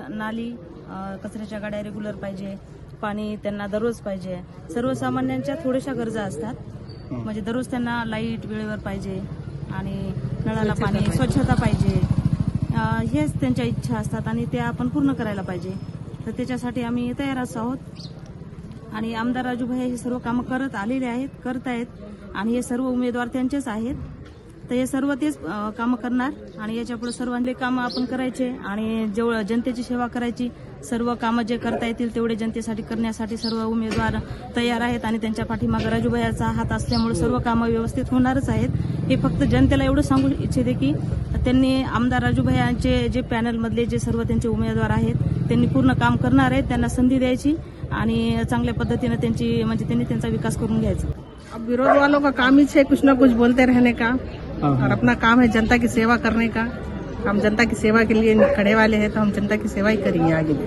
नाली कचऱ्याच्या गाड्या रेग्युलर पाहिजे, पाणी त्यांना दररोज पाहिजे. सर्वसामान्यांच्या थोड्याशा गरजा असतात, म्हणजे दररोज त्यांना लाईट वेळेवर पाहिजे आणि नळाला पाणी, स्वच्छता पाहिजे. हेच त्यांच्या इच्छा असतात आणि त्या आपण पूर्ण करायला पाहिजे. तर त्याच्यासाठी आम्ही तयार आहोत आणि आमदार राजूभाई हे सर्व कामं करत आलेले आहेत, करत आहेत आणि हे सर्व उमेदवार त्यांचेच आहेत. तर हे सर्व तेच कामं करणार आणि याच्या पुढे सर्वांचे कामं आपण करायचे आणि जेवढं जनतेची सेवा करायची. सर्व कामं जे करता येतील तेवढे जनतेसाठी करण्यासाठी सर्व उमेदवार तयार आहेत आणि त्यांच्या पाठीमागे राजूभाईचा हात असल्यामुळे सर्व कामं व्यवस्थित होणारच आहेत. हे फक्त जनतेला एवढं सांगू इच्छिते की त्यांनी आमदार राजूभाईंचे जे पॅनलमधले जे सर्व त्यांचे उमेदवार आहेत त्यांनी पूर्ण काम करणार आहेत. त्यांना संधी द्यायची आणि चांगल्या पद्धतीने त्यांनी त्यांचा विकास करून घ्यायचा. अब विरोध वालों का काम ही है कुछ न कुछ बोलते रहने का और अपना काम है जनता की सेवा करने का. हम जनता की सेवा के लिए खड़े वाले हैं तो हम जनता की सेवा ही करेंगे आगे भी.